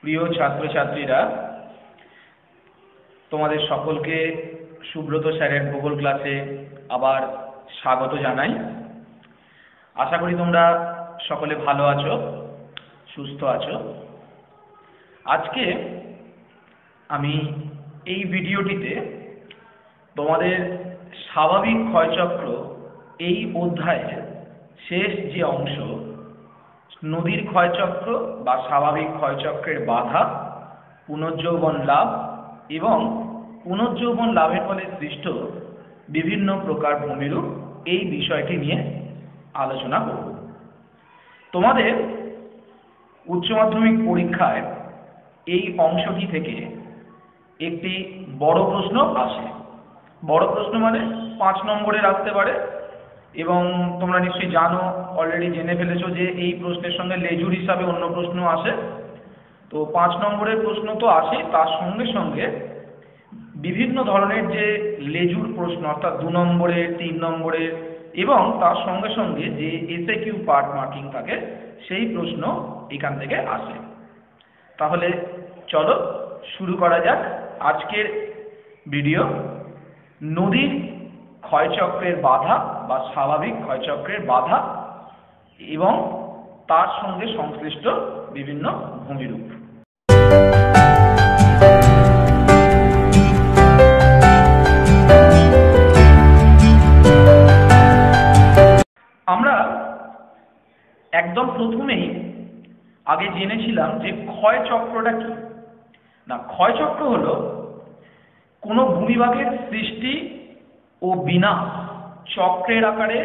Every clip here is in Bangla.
প্রিয় ছাত্রছাত্রীরা, তোমাদের সকলকে সুব্রত স্যারের ভূগোল ক্লাসে আবার স্বাগত জানাই। আশা করি তোমরা সকলে ভালো আছো, সুস্থ আছো। আজকে আমি এই ভিডিওটিতে তোমাদের স্বাভাবিক ক্ষয়চক্র এই অধ্যায়ের শেষ যে অংশ, নদীর ক্ষয়চক্র বা স্বাভাবিক ক্ষয়চক্রের বাধা, পুনর্যৌবন লাভ এবং পুনর্যৌবন লাভের ফলে সৃষ্ট বিভিন্ন প্রকার ভূমিরূপ, এই বিষয়টি নিয়ে আলোচনা করব। তোমাদের উচ্চ মাধ্যমিক পরীক্ষায় এই অংশটি থেকে একটি বড় প্রশ্ন আসে। বড় প্রশ্ন মানে 5 নম্বরের আসতে পারে, এবং তোমরা নিশ্চয়ই জানো, অলরেডি জেনে ফেলেছো যে এই প্রশ্নের সঙ্গে লেজুর হিসাবে অন্য প্রশ্ন আসে। তো 5 নম্বরের প্রশ্ন তো আসে, তার সঙ্গে সঙ্গে বিভিন্ন ধরনের যে লেজুর প্রশ্ন, অর্থাৎ 2 নম্বরের, 3 নম্বরের, এবং তার সঙ্গে সঙ্গে যে এসএকিউ পার্ট মার্কিং থাকে, সেই প্রশ্ন এখান থেকে আসে। তাহলে চলো শুরু করা যাক আজকের ভিডিও, নদীর ক্ষয়চক্রের বাধা বা স্বাভাবিক ক্ষয়চক্রের বাধা এবং তার সঙ্গে সংশ্লিষ্ট বিভিন্ন ভূমিরূপ। আমরা একদম প্রথমেই আগে জেনেছিলাম যে ক্ষয়চক্রটা কি। না, ক্ষয়চক্র হলো কোনো ভূমিভাগের সৃষ্টি ও বিনাশ চক্রের আকারে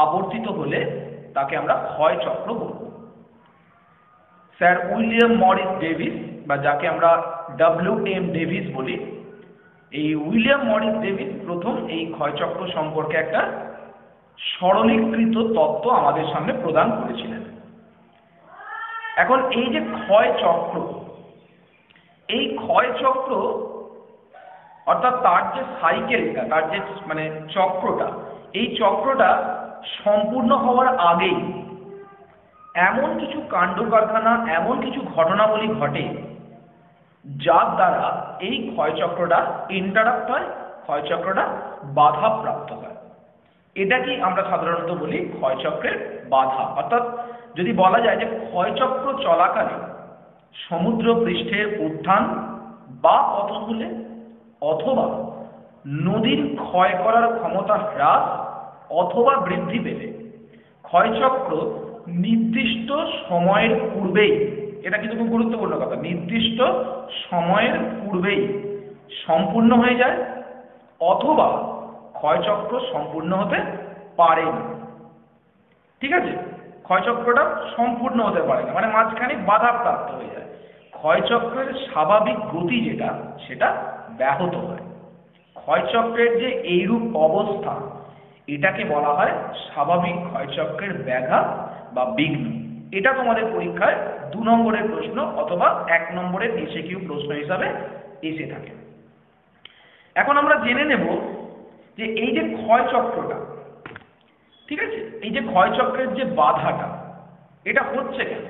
আবর্তিত হলে তাকে আমরা ক্ষয়চক্র বলব। স্যার উইলিয়াম মরিস ডেভিস, বা যাকে আমরা WM ডেভিস বলি, এই উইলিয়াম মরিস ডেভিস প্রথম এই ক্ষয়চক্র সম্পর্কে একটা সরলীকৃত তত্ত্ব আমাদের সামনে প্রদান করেছিলেন। এখন এই যে ক্ষয়চক্র, এই ক্ষয়চক্র অর্থাৎ তার যে সাইকেলটা, তার যে চক্রটা, এই চক্রটা সম্পূর্ণ হওয়ার আগেই এমন কিছু কাণ্ড কারখানা, এমন কিছু ঘটনাবলী ঘটে যার দ্বারা এই ক্ষয়চক্রটা ইন্টারাপ্ট হয়, ক্ষয়চক্রটা বাধাপ্রাপ্ত হয়। এটাকেই আমরা সাধারণত বলি ক্ষয়চক্রের বাধা। অর্থাৎ যদি বলা যায় যে ক্ষয়চক্র চলাকালে সমুদ্র পৃষ্ঠের উত্থান বা পতন হলে, অথবা নদীর ক্ষয় করার ক্ষমতা হ্রাস অথবা বৃদ্ধি পেলে, ক্ষয়চক্র নির্দিষ্ট সময়ের পূর্বেই, এটা কিন্তু খুব গুরুত্বপূর্ণ কথা, নির্দিষ্ট সময়ের পূর্বেই সম্পূর্ণ হয়ে যায়, অথবা ক্ষয়চক্র সম্পূর্ণ হতে পারে না। ঠিক আছে, ক্ষয়চক্রটা সম্পূর্ণ হতে পারে না, মানে মাঝখানে বাধাপ্রাপ্ত হয়ে যায়। ক্ষয়চক্রের স্বাভাবিক গতি যেটা, সেটা ব্যাহত হয়। ক্ষয়চক্রের যে এইরূপ অবস্থা, এটাকে বলা হয় স্বাভাবিক ক্ষয়চক্রের ব্যাঘাত বা বিঘ্ন। এটা তোমাদের পরীক্ষায় 2 নম্বরের প্রশ্ন অথবা 1 নম্বরের এসএকিউ প্রশ্ন হিসাবে এসে থাকে। এখন আমরা জেনে নেব যে এই যে ক্ষয়চক্রটা, ঠিক আছে, এই যে ক্ষয়চক্রের যে বাধাটা, এটা হচ্ছে কেন,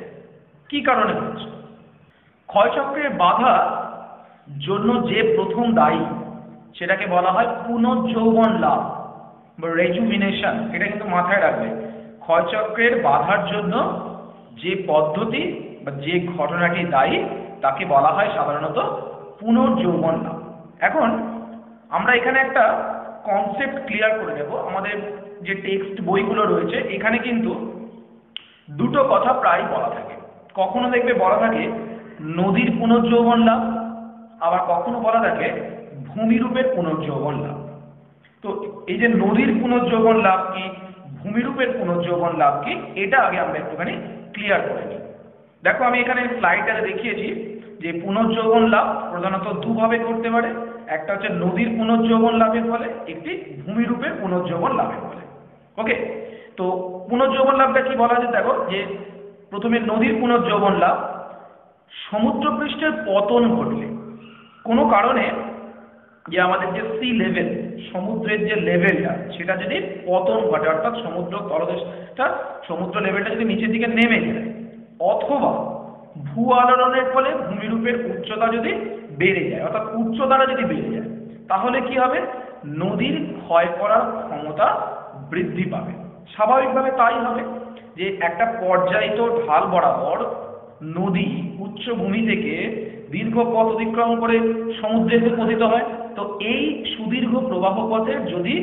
কি কারণে হচ্ছে। ক্ষয়চক্রের বাধা জন্য যে প্রথম দায়ী, সেটাকে বলা হয় পুনর্যৌবন লাভ বা রেজুমিনেশন। এটা কিন্তু মাথায় রাখবে, ক্ষয়চক্রের বাধার জন্য যে পদ্ধতি বা যে ঘটনাটি দায়ী, তাকে বলা হয় সাধারণত পুনর্যৌবন লাভ। এখন আমরা এখানে একটা কনসেপ্ট ক্লিয়ার করে নেব। আমাদের যে টেক্সট বইগুলো রয়েছে, এখানে কিন্তু দুটো কথা প্রায় বলা থাকে। কখনো দেখবে বলা থাকে নদীর পুনর্যৌবন লাভ, আবার কখনো বলা থাকে ভূমিরূপের পুনর্যৌবন লাভ। তো এই যে নদীর পুনর্যৌবন লাভ কি, ভূমিরূপের পুনর্যৌবন লাভ কি, এটা আগে আমরা একটুখানি ক্লিয়ার করে নিই। দেখো, আমি এখানে স্লাইডে দেখিয়েছি যে পুনর্যৌবন লাভ প্রধানত দুভাবে করতে পারে। একটা হচ্ছে নদীর পুনর্যৌবন লাভের ফলে, একটি ভূমিরূপের পুনর্যৌবন লাভের ফলে। ওকে, তো পুনর্যৌবন লাভটা কি বলা যায়, দেখো যে প্রথমে নদীর পুনর্যৌবন লাভ, সমুদ্রপৃষ্ঠের পতন ঘটলে, কোনো কারণে যে আমাদের যে সি লেভেল, সমুদ্রের যে লেভেলটা, সেটা যদি পতন ঘটে, অর্থাৎ সমুদ্র তলদেশটা, সমুদ্র লেভেলটা যদি নিচের দিকে নেমে যায়, অথবা ভূ আলোড়নের ফলে ভূমিরূপের উচ্চতা যদি বেড়ে যায়, অর্থাৎ উচ্চতাটা যদি বেড়ে যায়, তাহলে কি হবে? নদীর ক্ষয় করার ক্ষমতা বৃদ্ধি পাবে। স্বাভাবিকভাবে তাই হবে যে একটা পর্যায়িত ঢাল বরাবর নদী উচ্চভূমি থেকে দীর্ঘ পথ অতিক্রম করে সমুদ্রে পতিত হয়। তো এই সুদীর্ঘ প্রবাহ পথে যদি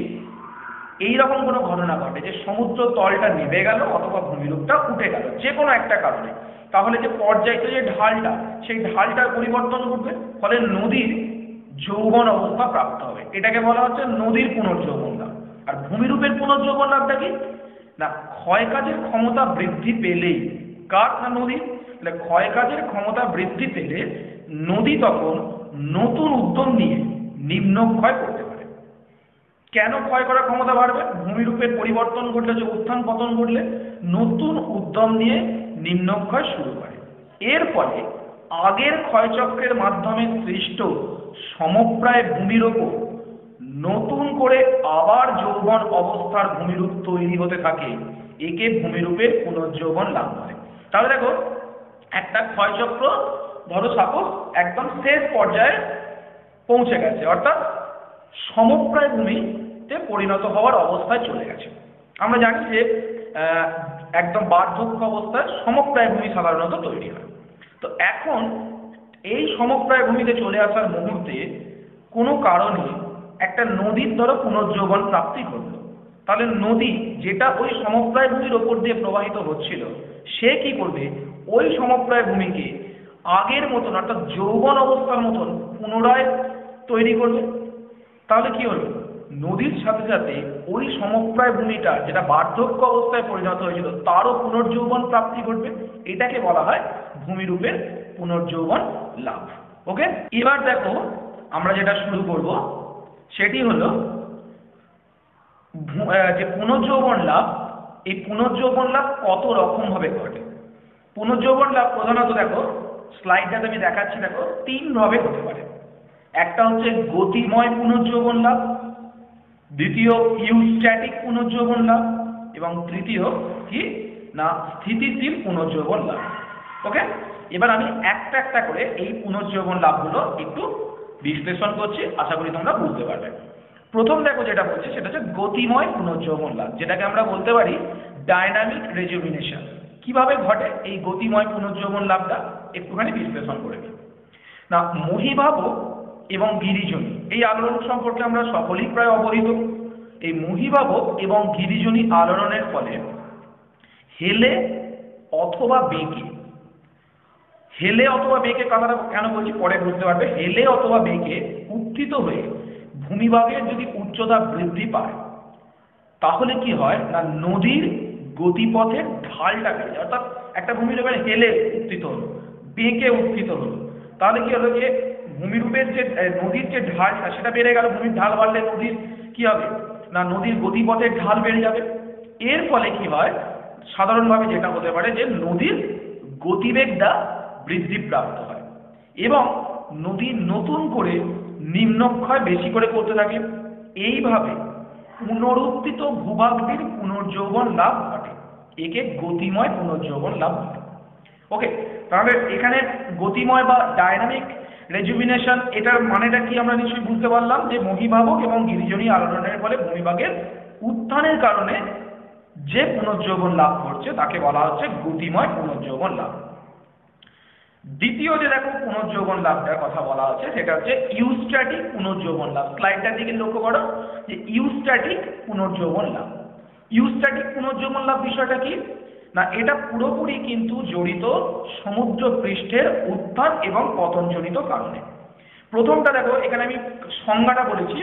এইরকম কোনো ঘটনা ঘটে যে সমুদ্র তলটা নেমে গেল অথবা ভূমিরূপটা উঠে গেল যে কোনো একটা কারণে, তাহলে যে পর্যায়িত যে ঢালটা, সেই ঢালটার পরিবর্তন ঘটবে, ফলে নদীর যৌবন অবস্থা প্রাপ্ত হবে। এটাকে বলা হচ্ছে নদীর পুনর্যৌবন লাভ। আর ভূমিরূপের পুনর্যৌবন লাভটা কি না, ক্ষয়কাজের ক্ষমতা বৃদ্ধি পেলেই, কার না নদীর, তাহলে ক্ষয়কাজের ক্ষমতা বৃদ্ধি পেলে নদী তখন নতুন উদ্যম নিয়ে নিম্নক্ষয় করতে পারে। কেন ক্ষয় করার ক্ষমতা বাড়বে? ভূমিরূপের পরিবর্তন ঘটলে, যে উত্থান পতন ঘটলে নতুন উদ্যম নিয়ে নিম্নক্ষয় শুরু করে। এর ফলে আগের ক্ষয়চক্রের মাধ্যমে সৃষ্ট সমপ্রায় ভূমির ওপর নতুন করে আবার যৌবন অবস্থার ভূমিরূপ তৈরি হতে থাকে। একে ভূমিরূপের পুনর্যৌবন লাভ করে। তাহলে দেখো, একটা ক্ষয়চক্র ধরো সাপোজ একদম শেষ পর্যায়ে পৌঁছে গেছে, অর্থাৎ সমপ্রায় ভূমিতে পরিণত হওয়ার অবস্থায় চলে গেছে। আমরা জানি যে একদম বার্ধক্য অবস্থায় সমপ্রায় ভূমি সাধারণত তৈরি হয়। তো এখন এই সমপ্রায় ভূমিতে চলে আসার মুহূর্তে কোনো কারণে একটা নদীর ধরো পুনর্যৌবন প্রাপ্তি ঘটল, তাহলে নদী যেটা ওই সমপ্রায় ভূমির ওপর দিয়ে প্রবাহিত হচ্ছিল, সে কি করবে? ওই সমপ্রায় ভূমিকে আগের মতন অর্থাৎ যৌবন অবস্থার মতন পুনরায় তৈরি করবে। তাহলে কি হলো? নদীর সাথে সাথে ওই সমপ্রায় ভূমিটা যেটা বার্ধক্য অবস্থায় পরিণত হয়েছিল তারও পুনর্যৌবন প্রাপ্তি ঘটবে। এটাকে বলা হয় ভূমিরূপের পুনর্যৌবন লাভ। ওকে, এবার দেখো আমরা যেটা শুরু করব সেটি হলো যে পুনর্যৌবন লাভ। এই পুনর্যৌবন লাভ কত রকম ভাবে ঘটে? পুনর্যৌবন লাভ প্রধানত দেখো স্লাইডটাতে আমি দেখাচ্ছি, দেখো 3 ভাবে হতে পারে। একটা হচ্ছে গতিময় পুনর্যৌবন লাভ, দ্বিতীয় ইউস্ট্যাটিক পুনর্যৌবন লাভ, এবং তৃতীয় কি না স্থিতিশীল পুনর্যৌবন লাভ। ওকে, এবার আমি একটা একটা করে এই পুনর্যৌবন লাভগুলো একটু বিশ্লেষণ করছি, আশা করি তোমরা বুঝতে পারবে। প্রথম দেখো যেটা বলছি সেটা হচ্ছে গতিময় পুনর্যৌবন লাভ, যেটাকে আমরা বলতে পারি ডায়নামিক রেজুভিনেশন। কিভাবে ঘটে এই গতিময় পুনর্যৌবন লাভটা একটুখানি বিশ্লেষণ করে নিই। না, মহীভাবক এবং গিরিজনী এই আলোড়ন সম্পর্কে আমরা সকলেই প্রায় অবহিত। এই মহীভাবক এবং গিরিজনী আলোড়নের ফলে হেলে অথবা বেঁকে, হেলে অথবা বেঁকে কথাটা কেন বলছি পরে বুঝতে পারবে। হেলে অথবা বেঁকে উত্থিত হয়ে ভূমিভাগের যদি উচ্চতা বৃদ্ধি পায়, তাহলে কি হয় না নদীর গতিপথের ঢালটা বেড়ে যায়। অর্থাৎ একটা ভূমিরূপের হেলে উত্থিত হলো, বেঁকে উত্থিত হলো, তাহলে কি হলো যে ভূমিরূপের যে নদীর যে ঢালটা সেটা বেড়ে গেল। ভূমির ঢাল বাড়লে নদীর কি হবে না নদীর গতিপথের ঢাল বেড়ে যাবে। এর ফলে কি হয়, সাধারণভাবে যেটা হতে পারে যে নদীর গতিবেগটা বৃদ্ধিপ্রাপ্ত হয় এবং নদী নতুন করে নিম্নক্ষয় বেশি করে করতে থাকে। এইভাবে পুনরুত্থিত ভূভাগটির পুনর্যৌবন লাভ ঘটে। একে গতিময় পুনর্যৌবন লাভ ঘটে। ওকে, তাহলে এখানে গতিময় বা ডায়নামিক রেজুভিনেশন এটার মানেটা কি আমরা নিশ্চয়ই বুঝতে পারলাম, যে মহীভাবক এবং গিরিজনী আলোড়নের ফলে ভূমিভাগের উত্থানের কারণে যে পুনর্যৌবন লাভ করছে তাকে বলা হচ্ছে গতিময় পুনর্যৌবন লাভ। দ্বিতীয় যে দেখো পুনর্যৌবন লাভটার কথা বলা হচ্ছে সেটা হচ্ছে ইউস্ট্যাটিক পুনর্যৌবন লাভ। স্লাইডটার দিকে লক্ষ্য করো যে ইউস্ট্যাটিক পুনর্যৌবন লাভ। ইউস্ট্যাটিক পুনর্যৌবন লাভ বিষয়টা কি না, এটা পুরোপুরি কিন্তু জড়িত সমুদ্র পৃষ্ঠের উত্থান এবং পতনজনিত কারণে। প্রথমটা দেখো, এখানে আমি সংজ্ঞাটা বলেছি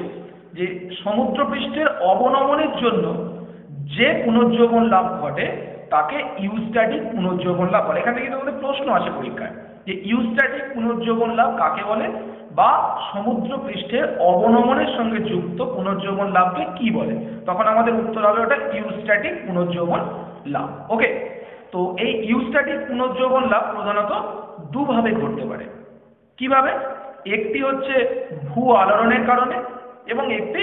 যে সমুদ্র পৃষ্ঠের অবনমনের জন্য যে পুনর্যৌবন লাভ ঘটে তাকে ইউস্ট্যাটিক পুনর্যৌবন লাভ বলে। এখানে কিন্তু আমাদের প্রশ্ন আসে পরীক্ষায় যে ইউস্ট্যাটিক পুনর্যৌবন লাভ কাকে বলে, বা সমুদ্র পৃষ্ঠের অবনমনের সঙ্গে যুক্ত পুনর্যৌবন লাভকে কি বলে। তখন আমাদের উত্তর হবে ওটা ইউস্ট্যাটিক পুনর্যৌবন লাভ। ওকে, তো এই ইউস্ট্যাটিক পুনর্যৌবন লাভ প্রধানত দুভাবে ঘটতে পারে। কিভাবে? একটি হচ্ছে ভূ আলোড়নের কারণে এবং একটি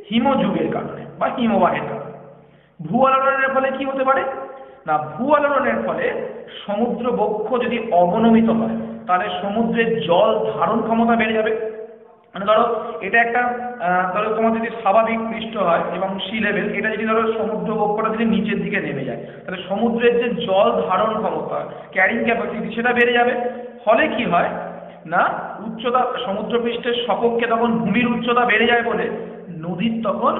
হিমযুগের কারণে বা হিমবাহের কারণে। ভূ আলোড়নের ফলে কি হতে পারে না ভূ আলোড়নের ফলে সমুদ্র বক্ষ যদি অবনমিত হয় তাহলে সমুদ্রের জল ধারণ ক্ষমতা বেড়ে যাবে। মানে ধরো এটা একটা ধরো তোমার যদি স্বাভাবিক পৃষ্ঠ হয় এবং সি লেভেল, এটা যদি ধরো সমুদ্র বক্ষটা যদি নিচের দিকে নেমে যায় তাহলে সমুদ্রের যে জল ধারণ ক্ষমতা ক্যারিং ক্যাপাসিটি সেটা বেড়ে যাবে। ফলে কি হয় না উচ্চতা সমুদ্রপৃষ্ঠের সপক্ষে তখন ভূমির উচ্চতা বেড়ে যায় বলে নদীর তখন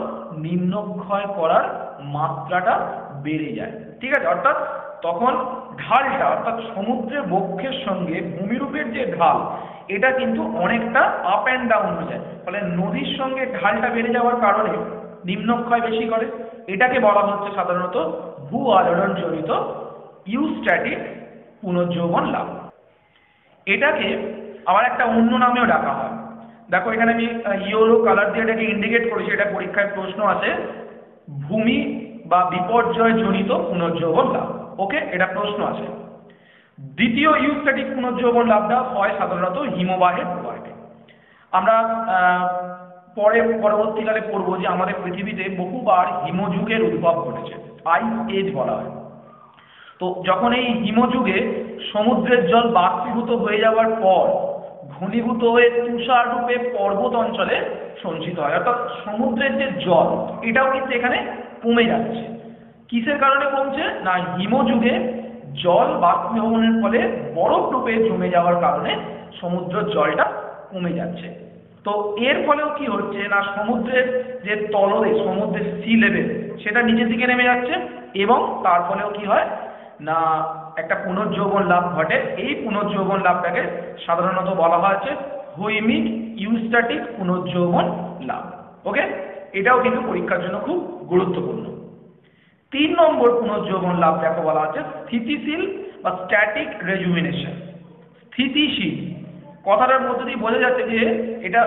নিম্নক্ষয় করার মাত্রাটা বেড়ে যায়। ঠিক আছে, অর্থাৎ তখন ঢালটা অর্থাৎ সমুদ্রের বক্ষের সঙ্গে ভূমিরূপের যে ঢাল এটা কিন্তু অনেকটা আপ অ্যান্ড ডাউন হয়ে যায়। ফলে নদীর সঙ্গে ঢালটা বেড়ে যাওয়ার কারণে নিম্নক্ষয় বেশি করে। এটাকে বলা হচ্ছে সাধারণত ভূ আলোড়ন জনিত ইউস্ট্যাটিক পুনর্যৌবন লাভ। এটাকে আবার একটা অন্য নামেও ডাকা হয়। দেখো এখানে আমি ইয়েলো কালার দিয়ে এটাকে ইন্ডিকেট করেছি, এটা পরীক্ষায় প্রশ্ন আছে, ভূমি বা বিপর্যয় জনিত পুনর্যৌবন লাভ। ওকে, এটা প্রশ্ন আছে। দ্বিতীয় ইউস্ট্যাটিক পুনর্যৌবন লাভটা হয় সাধারণত হিমবাহের প্রবাহে। আমরা পরবর্তীকালে পড়বো যে আমাদের পৃথিবীতে বহুবার হিমযুগের উদ্ভব ঘটেছে, আইস এজ বলা হয়। তো যখন এই হিমযুগে সমুদ্রের জল বাষ্পীভূত হয়ে যাওয়ার পর ঘনীভূত হয়ে তুষার রূপে পর্বত অঞ্চলে সঞ্চিত হয়, অর্থাৎ সমুদ্রের যে জল এটাও কিন্তু এখানে কমে যাচ্ছে। কিসের কারণে কমছে না হিমযুগে জল বাষ্পীভবনের ফলে বরফ রূপে জমে যাওয়ার কারণে সমুদ্রের জলটা কমে যাচ্ছে। তো এর ফলেও কি হচ্ছে না সমুদ্রের যে তলদেশ সমুদ্রের সি লেভেল সেটা নিচের দিকে নেমে যাচ্ছে এবং তার ফলেও কি হয় না একটা পুনর্যৌবন লাভ ঘটে। এই পুনর্যৌবন লাভটাকে সাধারণত বলা হচ্ছে হৈমিক ইউস্ট্যাটিক পুনর্যৌবন লাভ। ওকে, এটাও কিন্তু পরীক্ষার জন্য খুব গুরুত্বপূর্ণ। 3 নম্বর পুনর্যৌবন লাভটাকে বলা হচ্ছে স্থিতিশীল বা স্ট্যাটিক রেজুমিনেশন। স্থিতিশীল কথাটার মধ্যে দিয়ে বোঝা যাচ্ছে যে এটা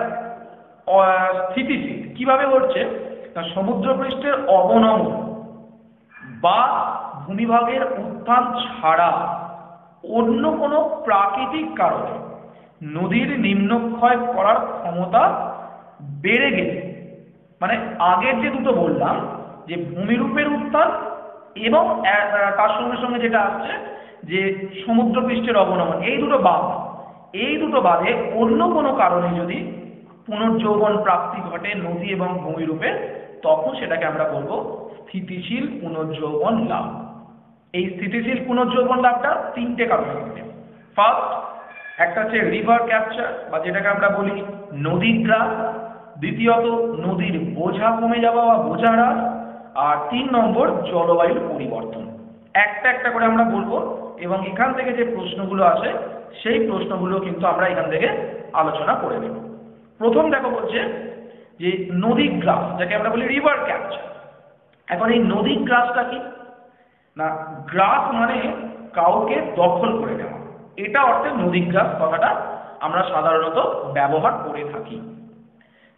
স্থিতিশীল কিভাবে হচ্ছে না সমুদ্রপৃষ্ঠের অবনমন বা ভূমিভাগের উত্থান ছাড়া অন্য কোনো প্রাকৃতিক কারণে নদীর নিম্নক্ষয় করার ক্ষমতা বেড়ে গেলে, মানে আগের যে দুটো বললাম যে ভূমিরূপের উত্থান এবং তার সঙ্গে সঙ্গে যেটা আসছে যে সমুদ্রপৃষ্ঠের অবনমন, এই দুটো বাদে অন্য কোনো কারণে যদি পুনর্যৌবন প্রাপ্তি ঘটে নদী এবং ভূমিরূপে তখন সেটাকে আমরা বলবো স্থিতিশীল পুনর্যৌবন লাভ। এই স্থিতিশীল পুনর্যৌবন লাভটা 3টে কারণে ঘটে। ফার্স্ট একটা হচ্ছে রিভার ক্যাপচার বা যেটাকে আমরা বলি নদী গ্রাস, দ্বিতীয়ত নদীর বোঝা কমে যাওয়া বা বোঝা হ্রাস, আর 3 নম্বর জলবায়ুর পরিবর্তন। একটা একটা করে আমরা বলবো এবং এখান থেকে যে প্রশ্নগুলো আসে সেই প্রশ্নগুলো কিন্তু আমরা এখান থেকে আলোচনা করে নেব। প্রথম দেখো বলছে যে নদী গ্রাস যাকে আমরা বলি রিভার ক্যাপচার। এখন এই নদী গ্রাসটা কি না গ্রাস মানে কাউকে দখল করে নেওয়া, এটা অর্থে নদী গ্রাস কথাটা আমরা সাধারণত ব্যবহার করে থাকি।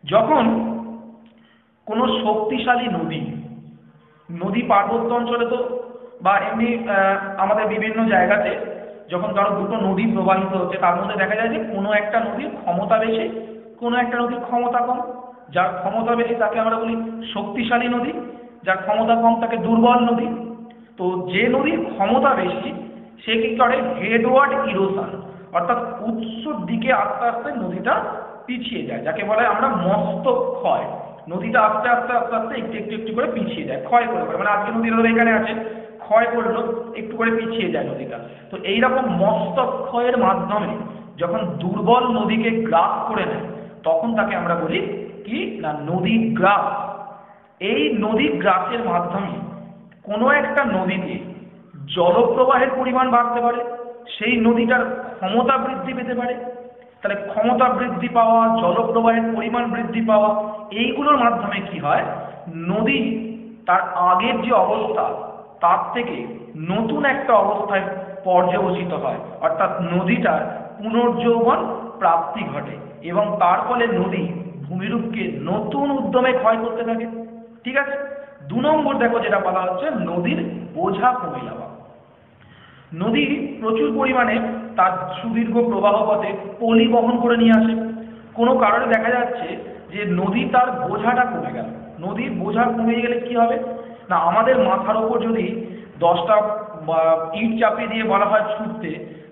যখন কোনো শক্তিশালী নদী পার্বত্য অঞ্চলে তো বা এমনি আমাদের বিভিন্ন জায়গাতে যখন কারো দুটো নদী প্রবাহিত হচ্ছে তার মধ্যে দেখা যায় যে কোনো একটা নদীর ক্ষমতা বেশি কোনো একটা নদীর ক্ষমতা কম। যার ক্ষমতা বেশি তাকে আমরা বলি শক্তিশালী নদী, যার ক্ষমতা কম তাকে দুর্বল নদী। তো যে নদীর ক্ষমতা বেশি সে কি করে হেডওয়ার্ড ইরোশন, অর্থাৎ উৎসর দিকে আস্তে আস্তে নদীটা পিছিয়ে যায়, যাকে বলে আমরা মস্তক ক্ষয়। নদীটা আস্তে আস্তে আস্তে আস্তে একটু একটু একটু করে পিছিয়ে যায়, ক্ষয় করে, মানে আজকে নদীটা এখানে আছে ক্ষয় করলো একটু করে পিছিয়ে যায় নদীটা। তো এইরকম মস্তক ক্ষয়ের মাধ্যমে যখন দুর্বল নদীকে গ্রাস করে নেয় তখন তাকে আমরা বলি কি না নদী গ্রাস। এই নদী গ্রাসের মাধ্যমে কোনো একটা নদীতে জলপ্রবাহের পরিমাণ বাড়তে পারে, সেই নদীটার ক্ষমতা বৃদ্ধি পেতে পারে। তাহলে ক্ষমতা বৃদ্ধি পাওয়া, জলপ্রবাহের পরিমাণ বৃদ্ধি পাওয়া, এইগুলোর মাধ্যমে কি হয় নদী তার আগের যে অবস্থা তার থেকে নতুন একটা অবস্থায় পর্যবসিত হয়, অর্থাৎ নদীটার পুনর্যৌবন প্রাপ্তি ঘটে এবং তার ফলে নদী ভূমিরূপকে নতুন উদ্যমে ক্ষয় করতে থাকে। ঠিক আছে, 2 নম্বর দেখো যেটা বলা হচ্ছে নদীর বোঝা কমে যাওয়া। নদী প্রচুর পরিমাণে তার সুদীর্ঘ প্রবাহ পথে পলি বহন করে নিয়ে আসে। কোনো কারণে দেখা যাচ্ছে যে নদী তার বোঝাটা কমে গেল। নদীর বোঝা কমে গেলে কি হবে না আমাদের মাথার ওপর যদি 10টা ইট চাপিয়ে দিয়ে বলা হয় ছুটতে,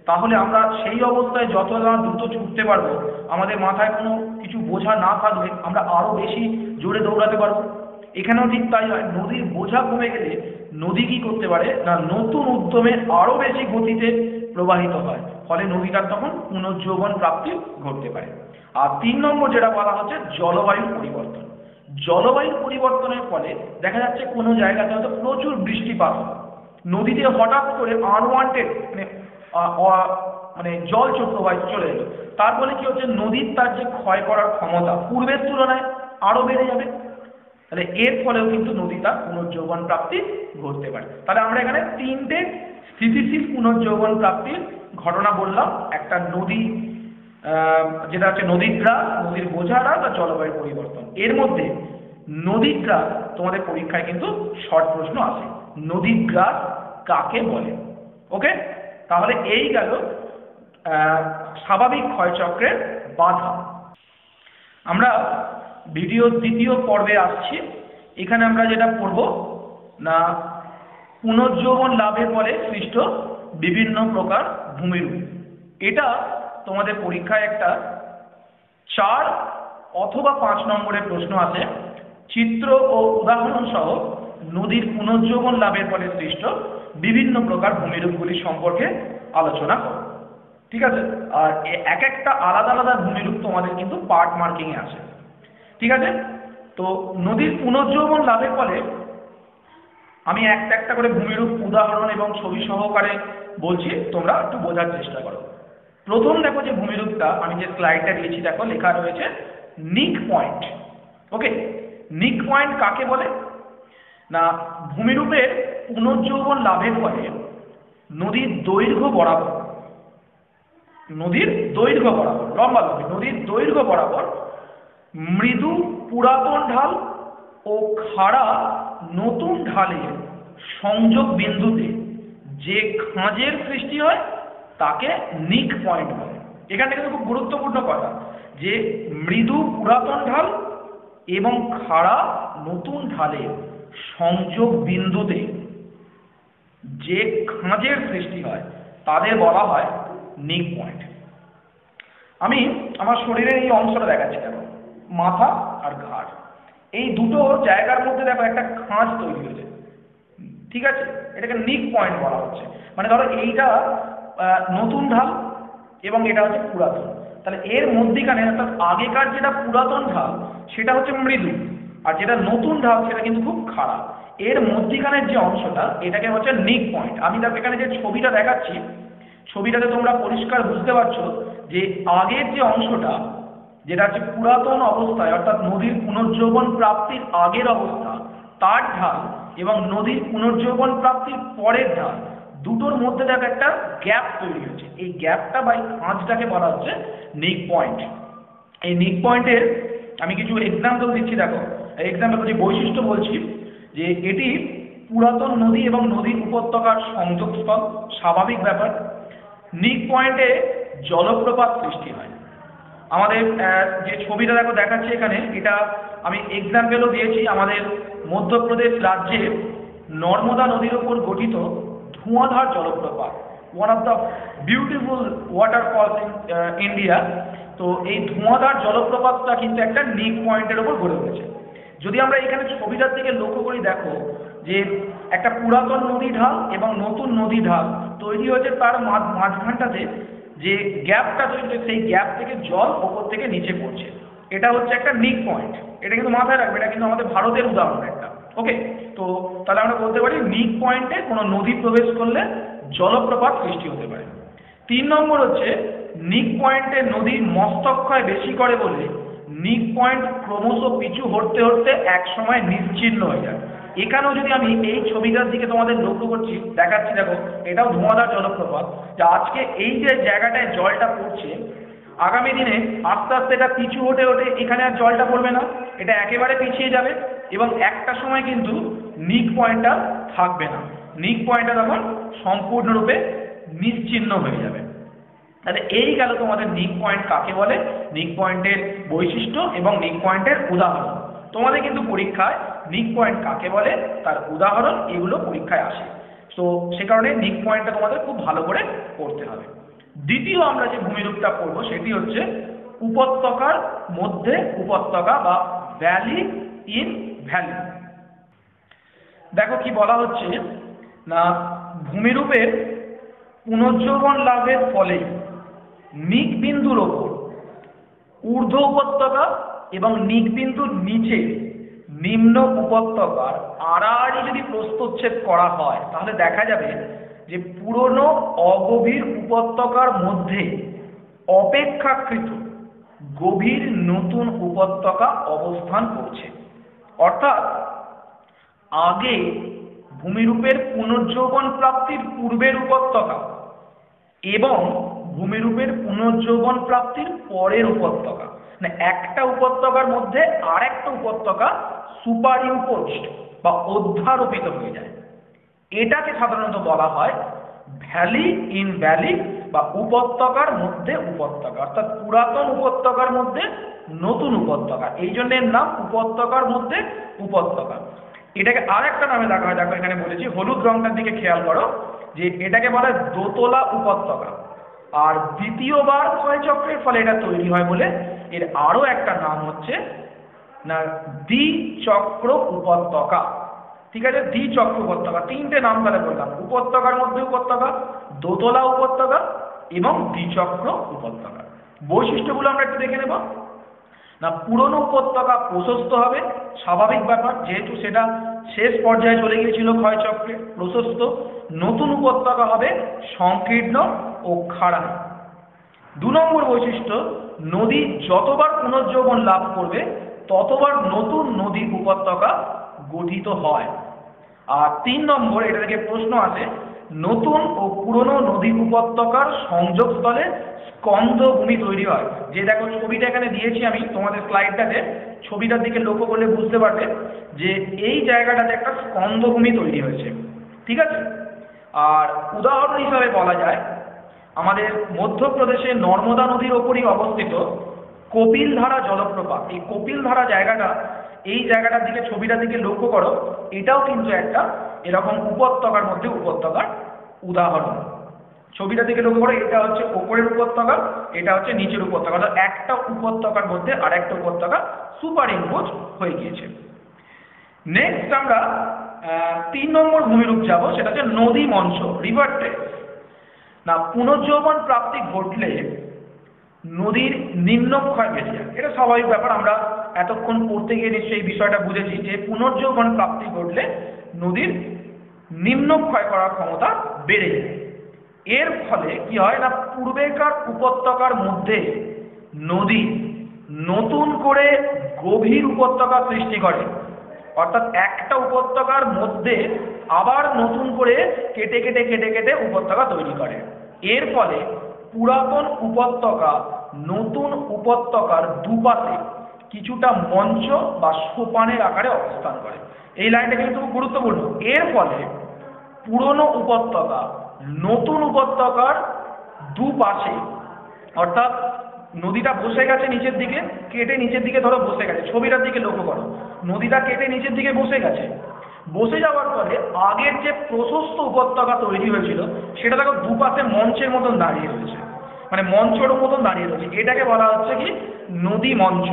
তাহলে আমরা সেই অবস্থায় যত না দ্রুত ছুটতে পারবো, আমাদের মাথায় কোনো কিছু বোঝা না থাকলে আমরা আরও বেশি জোরে দৌড়াতে পারবো। এখানেও ঠিক তাই হয়, নদীর বোঝা কমে গেলে নদী কি করতে পারে না নতুন উদ্যমে আরও বেশি গতিতে প্রবাহিত হয়, ফলে নদীটার তখন পুনর্জীবন প্রাপ্তি ঘটতে পারে। আর 3 নম্বর যেটা বলা হচ্ছে জলবায়ু পরিবর্তন। জলবায়ু পরিবর্তনের ফলে দেখা যাচ্ছে কোনো জায়গাতে হয়তো প্রচুর বৃষ্টিপাত, নদীতে হঠাৎ করে আনওয়ান্টেড মানে জল প্রবাহিত চলে এলো, তার ফলে কি হচ্ছে নদীর তার যে ক্ষয় করার ক্ষমতা পূর্বের তুলনায় আরো বেড়ে যাবে, তাহলে এর ফলেও কিন্তু নদী তার পুনর্জীবন প্রাপ্তি ঘটতে পারে। তাহলে আমরা এখানে 3টে স্থিতিশীল পুনর্জীবন প্রাপ্তির ঘটনা বললাম, একটা নদী যেটা হচ্ছে নদীর গ্রাস, নদীর বোঝা হ্রাস আর জলবায়ু পরিবর্তন। এর মধ্যে নদীর গ্রাস তোমাদের পরীক্ষায় কিন্তু শর্ট প্রশ্ন আসে, নদীর গ্রাস কাকে বলে? ওকে, তাহলে এই গেল স্বাভাবিক ক্ষয়চক্রের বাধা। আমরা ভিডিওর দ্বিতীয় পর্বে আসছি। এখানে আমরা যেটা পড়ব না পুনর্জীবন লাভের ফলে সৃষ্ট বিভিন্ন প্রকার ভূমিরূপ। এটা তোমাদের পরীক্ষায় একটা 4 অথবা 5 নম্বরের প্রশ্ন আছে, চিত্র ও উদাহরণ সহ নদীর পুনর্জীবন লাভের ফলে সৃষ্ট বিভিন্ন প্রকার ভূমিরূপগুলি সম্পর্কে আলোচনা করো। ঠিক আছে, আর এক একটা আলাদা আলাদা ভূমিরূপ তোমাদের কিন্তু পার্ট মার্কিংয়ে আছে। ঠিক আছে, তো নদীর পুনর্জীবন লাভের ফলে আমি একটা একটা করে ভূমিরূপ উদাহরণ এবং ছবি সহকারে বলছি, তোমরা একটু বোঝার চেষ্টা করো। প্রথম দেখো যে ভূমিরূপটা আমি যে স্লাইডটা দিয়েছি, দেখো লেখা রয়েছে নিক পয়েন্ট। ওকে, নিক পয়েন্ট কাকে বলে না ভূমিরূপের পুনর্জীবন লাভের ফলে নদীর দৈর্ঘ্য বরাবর, লম্বা নদীর দৈর্ঘ্য বরাবর মৃদু পুরাতন ঢাল ও খাড়া নতুন ঢালের সংযোগ বিন্দুতে যে খাঁজের সৃষ্টি হয় তাকে নিক পয়েন্ট বলে। এখানে কিন্তু খুব গুরুত্বপূর্ণ কথা যে মৃদু পুরাতন ঢাল এবং খাড়া নতুন ঢালের সংযোগ বিন্দুতে যে খাঁজের সৃষ্টি হয় তাদের বলা হয় নিক পয়েন্ট। আমি আমার শরীরের এই অংশটা দেখাচ্ছি, দেখো মাথা আর ঘাড়, এই দুটো জায়গার মধ্যে দেখো একটা খাঁজ তৈরি হয়েছে। ঠিক আছে, এটাকে নিক পয়েন্ট বলা হচ্ছে। মানে ধরো এইটা নতুন ঢাল এবং এটা হচ্ছে পুরাতন, তাহলে এর মধ্যিখানে অর্থাৎ আগেকার যেটা পুরাতন ঢাল সেটা হচ্ছে মৃদু, আর যেটা নতুন ঢাল সেটা কিন্তু খুব খাড়া। এর মধ্যিখানের যে অংশটা এটাকে হচ্ছে নিক পয়েন্ট। আমি দেখো এখানে যে ছবিটা দেখাচ্ছি, ছবিটাতে তোমরা পরিষ্কার বুঝতে পারছো যে আগের যে অংশটা যেটা হচ্ছে পুরাতন অবস্থায় অর্থাৎ নদীর পুনর্জীবন প্রাপ্তির আগের অবস্থা, তার ঢাল এবং নদীর পুনর্জীবন প্রাপ্তির পরের ঢাল, দুটোর মধ্যে দেখো একটা গ্যাপ তৈরি হয়েছে। এই গ্যাপটা বা খাঁজটাকে বলা হচ্ছে নিক পয়েন্ট। এই নিক পয়েন্টের আমি কিছু এক্সাম্পল দিচ্ছি, দেখো এক্সাম্পল যে বৈশিষ্ট্য বলছি যে এটি পুরাতন নদী এবং নদীর উপত্যকার সংযোগস্থল, স্বাভাবিক ব্যাপার। নিক পয়েন্টে জলপ্রপাত সৃষ্টি হয়। আমাদের যে ছবিটা দেখো দেখাচ্ছে এখানে, এটা আমি এক্সাম্পলও দিয়েছি আমাদের মধ্যপ্রদেশ রাজ্যে নর্মদা নদীর উপর গঠিত ধোঁয়াধার জলপ্রপাত, one of the beautiful waterfalls in India. তো এই ধোঁয়াধার জলপ্রপাতটা কিন্তু একটা নিক পয়েন্টের উপর গড়ে উঠেছে। যদি আমরা এখানে ছবিটার দিকে লক্ষ্য করি, দেখো যে একটা পুরাতন নদী ঢাল এবং নতুন নদী ঢাল তৈরি হয়েছে, তার মাঝখানটাতে যে গ্যাপটা তৈরি হয়েছে সেই গ্যাপ থেকে জল ওপর থেকে নিচে পড়ছে, এটা হচ্ছে একটা নিক পয়েন্ট। এটা কিন্তু মাথায় রাখবে, এটা কিন্তু আমাদের ভারতের উদাহরণ একটা। ওকে, তো তাহলে আমরা বলতে পারি নিক পয়েন্টে কোনো নদী প্রবেশ করলে জলপ্রপাত সৃষ্টি হতে পারে। 3 নম্বর হচ্ছে নিক পয়েন্টে নদীর মস্তক্ষয় বেশি করে বলে নিক পয়েন্ট ক্রমশ পিছু হটতে হটতে এক সময় নিশ্চিহ্ন হয়ে যায়। এখানেও যদি আমি এই ছবিটার দিকে তোমাদের লক্ষ্য করছি দেখাচ্ছি, দেখো এটাও ধোঁয়াধার জলপ্রপাত, যা আজকে এই যে জায়গাটায় জলটা পড়ছে আগামী দিনে আস্তে আস্তে এটা পিছু হটে হটে এখানে আর জলটা পড়বে না, এটা একেবারে পিছিয়ে যাবে এবং একটা সময় কিন্তু নিক পয়েন্টটা থাকবে না, নিক পয়েন্টটা তখন সম্পূর্ণরূপে নিশ্চিহ্ন হয়ে যাবে। তাহলে এই গেল তোমাদের নিক পয়েন্ট কাকে বলে, নিক পয়েন্টের বৈশিষ্ট্য এবং নিক পয়েন্টের উদাহরণ। তোমাদের কিন্তু পরীক্ষায় নিক পয়েন্ট কাকে বলে, তার উদাহরণ, এগুলো পরীক্ষায় আসে। তো সে কারণে নিক পয়েন্টটা তোমাদের খুব ভালো করে পড়তে হবে। দ্বিতীয় আমরা যে ভূমিরূপটা পড়ব সেটি হচ্ছে উপত্যকার মধ্যে উপত্যকা বা ভ্যালি ইন ভ্যালি। দেখো কি বলা হচ্ছে না, ভূমিরূপের পুনর্জীবন লাভের ফলে নিক বিন্দুর ওপর ঊর্ধ্ব উপত্যকা এবং নিক বিন্দুর নিচে নিম্ন উপত্যকার আড়াআড়ি যদি প্রস্থচ্ছেদ করা হয় তাহলে দেখা যাবে যে পুরনো অগভীর উপত্যকার মধ্যে অপেক্ষাকৃত গভীর নতুন উপত্যকা অবস্থান করছে। অর্থাৎ আগে ভূমিরূপের পুনর্যৌবন প্রাপ্তির পূর্বের উপত্যকা এবং ভূমিরূপের পুনর্যৌবন প্রাপ্তির পরের উপত্যকা, মানে একটা উপত্যকার মধ্যে আর একটা উপত্যকা সুপার ইম্পোজড বা অধ্যারোপিত হয়ে যায়। এটাকে সাধারণত বলা হয় ভ্যালি ইন ভ্যালি বা উপত্যকার মধ্যে উপত্যকা, অর্থাৎ পুরাতন উপত্যকার মধ্যে নতুন উপত্যকা, এই জন্য এর নাম উপত্যকার মধ্যে উপত্যকা। এটাকে আর একটা নামে দেখা হয়, দেখো এখানে বলেছি, হলুদ রংটার দিকে খেয়াল করো যে এটাকে বলা হয় দোতলা উপত্যকা। আর দ্বিতীয়বার ক্ষয়চক্রের ফলে এটা তৈরি হয় বলে এর আরো একটা নাম হচ্ছে না দ্বিচক্র উপত্যকা। ঠিক আছে, দ্বিচক্র উপত্যকা, তিনটে নাম তাহলে বললাম, উপত্যকার মধ্যে উপত্যকা, দোতলা উপত্যকা এবং দ্বিচক্র উপত্যকা। বৈশিষ্ট্যগুলো আমরা একটু দেখে নেব। না, পুরনো উপত্যকা প্রশস্ত হবে, স্বাভাবিক ব্যাপার, যেহেতু সেটা শেষ পর্যায়ে চলে গিয়েছিল ক্ষয়চক্রে, প্রশস্ত। নতুন উপত্যকা হবে সংকীর্ণ ও খাড়া। 2 নম্বর বৈশিষ্ট্য, নদী যতবার পুনর্জীবন লাভ করবে ততবার নতুন নদী উপত্যকা গঠিত হয়। আর 3 নম্বর, এটা থেকে প্রশ্ন আসে, নতুন ও পুরনো নদী উপত্যকার সংযোগস্থলে স্কন্ধভূমি তৈরি হয়। যে দেখো ছবিটা এখানে দিয়েছি আমি তোমাদের স্লাইডটাতে, ছবিটার দিকে লক্ষ্য করলে বুঝতে পারবে যে এই জায়গাটাতে একটা স্কন্ধভূমি তৈরি হয়েছে। ঠিক আছে, আর উদাহরণ হিসাবে বলা যায় আমাদের মধ্যপ্রদেশের নর্মদা নদীর ওপরই অবস্থিত কপিলধারা জলপ্রপাত। এই কপিলধারা জায়গাটা, এই জায়গাটার দিকে, ছবিটার দিকে লক্ষ্য করো, এটাও কিন্তু একটা এরকম উপত্যকার মধ্যে উপত্যকার উদাহরণ। ছবিটার দিকে লক্ষ্য করো, এটা হচ্ছে ওপরের উপত্যকা, এটা হচ্ছে নিচের উপত্যকা, অর্থাৎ একটা উপত্যকার মধ্যে আর একটা উপত্যকা সুপার ইম্পোজ হয়ে গিয়েছে। নেক্সট আমরা 3 নম্বর ভূমিরূপ যাব, সেটা হচ্ছে নদী মঞ্চ, রিভার ট্রেস। না, পুনর্জীবন প্রাপ্তি ঘটলে নদীর নিম্নক্ষয় বেড়ে যায়, এটা স্বাভাবিক ব্যাপার। আমরা এতক্ষণ পড়তে গিয়ে নিশ্চয়ই এই বিষয়টা বুঝেছি যে পুনর্জীবন প্রাপ্তি ঘটলে নদীর নিম্নক্ষয় করার ক্ষমতা বেড়ে যায়। এর ফলে কি হয় না, পূর্বেকার উপত্যকার মধ্যে নদী নতুন করে গভীর উপত্যকা সৃষ্টি করে। অর্থাৎ একটা উপত্যকার মধ্যে আবার নতুন করে কেটে কেটে কেটে কেটে উপত্যকা তৈরি করে। এর ফলে পুরাতন উপত্যকা নতুন উপত্যকার দুপাশে কিছুটা মঞ্চ বা সোপানের আকারে অবস্থান করে। এই লাইনটা কিন্তু খুব গুরুত্বপূর্ণ। এর ফলে পুরনো উপত্যকা নতুন উপত্যকার দুপাশে, অর্থাৎ নদীটা বসে গেছে নিচের দিকে, কেটে নিচের দিকে ধরো বসে গেছে, ছবিটার দিকে লক্ষ্য করো, নদীটা কেটে নিচের দিকে বসে গেছে। বসে যাওয়ার ফলে আগের যে প্রশস্ত উপত্যকা তৈরি হয়েছিল সেটা দেখো দুপাশে মঞ্চের মতন দাঁড়িয়ে রয়েছে, মানে মঞ্চের মতন দাঁড়িয়ে রয়েছে। এটাকে বলা হচ্ছে কি নদী মঞ্চ।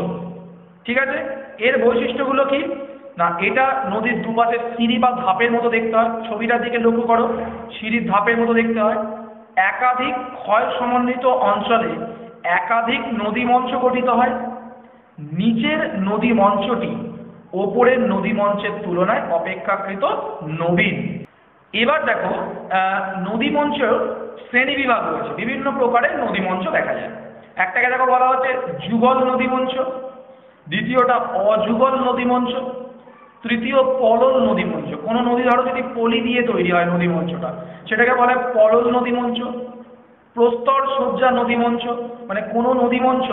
ঠিক আছে, এর বৈশিষ্ট্যগুলো কি না, এটা নদীর দুপাশে সিঁড়ি বা ধাপের মতো দেখতে হয়, ছবিটার দিকে লক্ষ্য করো, সিঁড়ির ধাপের মতো দেখতে হয়। একাধিক ক্ষয় সমন্বিত অঞ্চলে একাধিক নদী মঞ্চ গঠিত হয়। নিচের নদী মঞ্চটি ওপরের নদী মঞ্চের তুলনায় অপেক্ষাকৃত নবীন। এবার দেখো নদী মঞ্চের শ্রেণী বিভাগ রয়েছে, বিভিন্ন প্রকারের নদী মঞ্চ দেখা যায়। একটাকে দেখো বলা হচ্ছে যুগল নদী মঞ্চ, দ্বিতীয়টা অযুগল নদী মঞ্চ, তৃতীয় পলল নদী মঞ্চ। কোনো নদী ধরো যদি পলি দিয়ে তৈরি হয় নদী মঞ্চটা, সেটাকে বলে পলল নদী মঞ্চ। প্রস্তর সজ্জা নদী মঞ্চ, মানে কোনো নদী মঞ্চ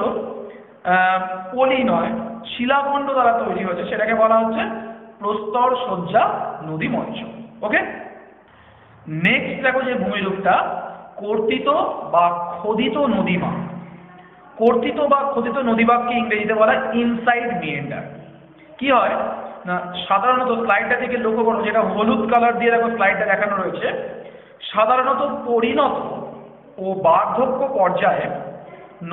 পলি নয় শিলাখণ্ড দ্বারা তৈরি হয়েছে, সেটাকে বলা হচ্ছে প্রস্তর সজ্জা নদী মঞ্চ। ওকে, নেক্সট দেখো যে ভূমিরূপটা কর্তিত বা খোদিত নদীবাঁক। কর্তিত বা খোদিত নদীবাঁককে ইংরেজিতে বলা হয় ইনসাইড মিয়েন্ডার। কি হয় না সাধারণত স্লাইডটা থেকে লক্ষ্য করো, যেটা হলুদ কালার দিয়ে দেখো স্লাইডটা দেখানো রয়েছে, সাধারণত পরিণত ও বার্ধক্য পর্যায়ে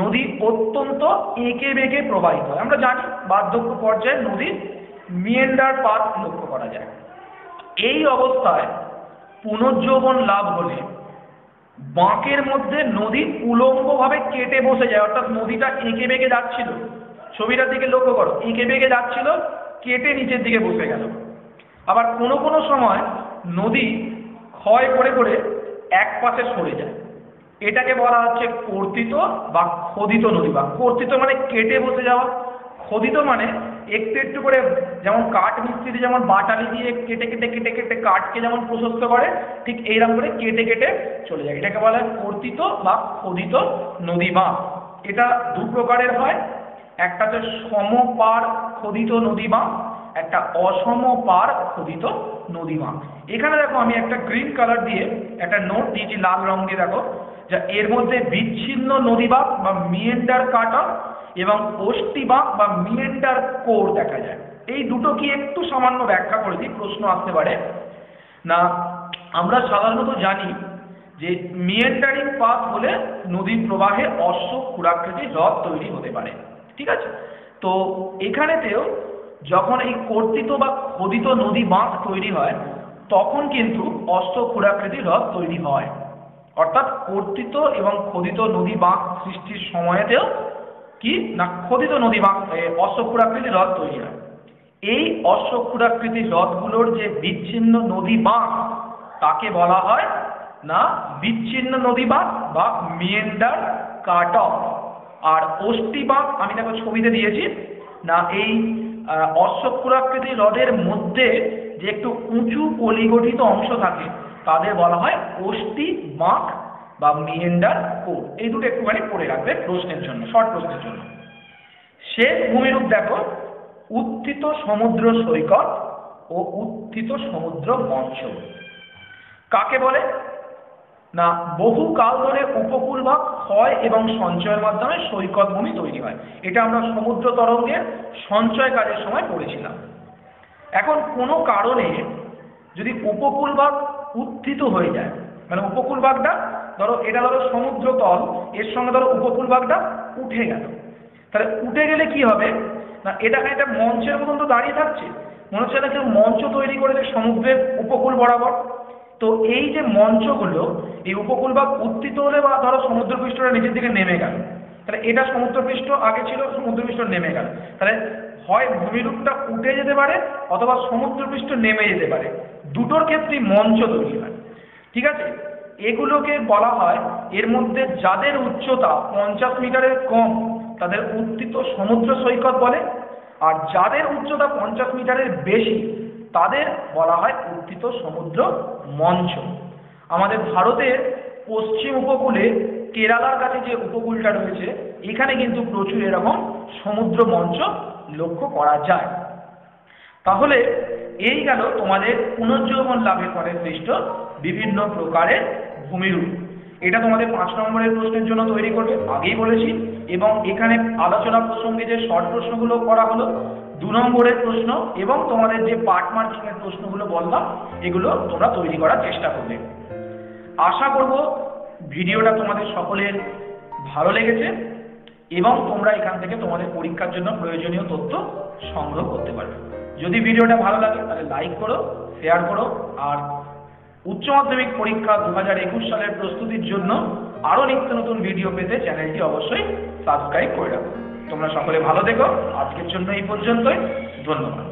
নদী অত্যন্ত এঁকে বেঁকে প্রবাহিত হয়। আমরা জানি বার্ধক্য পর্যায়ে নদীর মিয়েন্ডার পাথ লক্ষ্য করা যায়। এই অবস্থায় পুনর্যৌবন লাভ হলে বাঁকের মধ্যে নদী উলম্বভাবে কেটে বসে যায়, অর্থাৎ নদীটা এঁকে বেঁকে যাচ্ছিল, ছবিটার দিকে লক্ষ্য করো, এঁকে বেঁকে যাচ্ছিল, কেটে নিচের দিকে বসে গেল। আবার কোনো কোনো সময় নদী ক্ষয় করে করে এক পাশে সরে যায়, এটাকে বলা হচ্ছে কর্তিত বা খোদিত নদী। বা কর্তিত মানে কেটে বসে যাওয়া, খোদিত মানে একটু একটু করে, যেমন কাঠ মিস্ত্রি যেমন বাটালি দিয়ে কেটে কেটে কেটে কেটে কাঠকে যেমন প্রশস্ত করে, ঠিক এইরকম করে কেটে কেটে চলে যায়, এটাকে বলা হয় কর্তিত বা খোদিত নদী বাঁক। এটা দু প্রকারের হয়, একটা হচ্ছে সমপার খোদিত নদী বাঁক, একটা অসমপার খোদিত নদী বাঁক। এখানে দেখো আমি একটা গ্রিন কালার দিয়ে একটা নোট দিয়েছি লাল রং দিয়ে, দেখো যা এর মধ্যে বিচ্ছিন্ন নদী বাঁক বা মিয়েন্ডার কাট অফ এবং অষ্টি বাঁক বা মিয়েন্ডার কোর দেখা যায়। এই দুটো কি একটু সামান্য ব্যাখ্যা করে দিই, প্রশ্ন আসতে পারে। না আমরা সাধারণত জানি যে মিয়েন্ডারিং পাথ হলে নদীর প্রবাহে অশ্ব ক্ষুরাকৃতি হ্রদ তৈরি হতে পারে, ঠিক আছে। তো এখানেতেও যখন এই কর্তিত বা খোদিত নদী বাঁক তৈরি হয় তখন কিন্তু অশ্ব ক্ষুরাকৃতি হ্রদ তৈরি হয়, অর্থাৎ কর্তিত এবং খোদিত নদী বাঁক সৃষ্টির সময়তেও কি না খোদিত নদী বাঁক অশ্বক্ষুরাকৃতি হ্রদ তৈরি হয়। এই অশ্বক্ষুরাকৃতি হ্রদগুলোর যে বিচ্ছিন্ন নদী বাঁক তাকে বলা হয় না বিচ্ছিন্ন নদী বাঁক বা মিয়েন্ডার কাট অফ। আর অষ্টি বাঁক আমি দেখো ছবিতে দিয়েছি না, এই অশ্বক্ষুরাকৃতি হ্রদের মধ্যে যে একটু উঁচু পলিগঠিত অংশ থাকে তাদের বলা হয় অষ্টি বাঁক বা মিয়েন্ডার কোর। এই দুটো একটুখানি পড়ে রাখবে প্রশ্নের জন্য, শর্ট প্রশ্নের জন্য। শেষ ভূমিরূপ দেখো উত্থিত সমুদ্র সৈকত ও উত্থিত সমুদ্র মঞ্চ। কাকে বলে না বহু কাল ধরে উপকূলভাগ ক্ষয় এবং সঞ্চয়ের মাধ্যমে সৈকত ভূমি তৈরি হয়। এটা আমরা সমুদ্র তরঙ্গের সঞ্চয় কাজের সময় পড়েছিলাম। এখন কোনো কারণে যদি উপকূলভাগ উত্থিত হয়ে যায়, মানে উপকূলভাগটা ধরো এটা ধরো সমুদ্র তল, এর সঙ্গে ধরো উপকূলভাগটা উঠে গেল, তাহলে উঠে গেলে কি হবে না এটাকে একটা মঞ্চের মতন তো দাঁড়িয়ে থাকছে, মনে হচ্ছে না কেউ মঞ্চ তৈরি করেছে সমুদ্রের উপকূল বরাবর। তো এই যে মঞ্চগুলো এই উপকূলভাগ উত্থিত হলে বা ধরো সমুদ্রপৃষ্ঠটা নিচের দিকে নেমে গেল, তাহলে এটা সমুদ্রপৃষ্ঠ আগে ছিল, সমুদ্রপৃষ্ঠ নেমে গেল, তাহলে হয় ভূমিরূপটা উঠে যেতে পারে অথবা সমুদ্রপৃষ্ঠ নেমে যেতে পারে, দুটোর ক্ষেত্রেই মঞ্চ তৈরি হয়, ঠিক আছে। এগুলোকে বলা হয়, এর মধ্যে যাদের উচ্চতা 50 মিটারের কম তাদের উত্থিত সমুদ্র সৈকত বলে, আর যাদের উচ্চতা 50 মিটারের বেশি তাদের বলা হয় উত্থিত সমুদ্র মঞ্চ। আমাদের ভারতের পশ্চিম উপকূলে কেরালার কাছে যে উপকূলটা রয়েছে এখানে কিন্তু প্রচুর এরকম সমুদ্র মঞ্চ লক্ষ্য করা যায়। তাহলে এই গেল তোমাদের পুনর্যৌবন লাভের পরে সৃষ্ট বিভিন্ন প্রকারের ভূমিরূপ। এটা তোমাদের 5 নম্বরের প্রশ্নের জন্য তৈরি করবে, আগেই বলেছি। এবং এখানে আলোচনা প্রসঙ্গে যে শর্ট প্রশ্নগুলো করা হলো 2 নম্বরের প্রশ্ন এবং তোমাদের যে পার্ট মার্কিং এর প্রশ্নগুলো বললাম এগুলো তোমরা তৈরি করার চেষ্টা করবে। আশা করব ভিডিওটা তোমাদের সকলের ভালো লেগেছে এবং তোমরা এখান থেকে তোমাদের পরীক্ষার জন্য প্রয়োজনীয় তথ্য সংগ্রহ করতে পারবে। যদি ভিডিওটা ভালো লাগে তাহলে লাইক করো, শেয়ার করো, আর উচ্চ মাধ্যমিক পরীক্ষা 2021 সালের প্রস্তুতির জন্য আরো নিত্য নতুন ভিডিও পেতে চ্যানেলটি অবশ্যই সাবস্ক্রাইব করে রাখো। তোমরা সকলে ভালো থেকো, আজকের জন্য এই পর্যন্তই, ধন্যবাদ।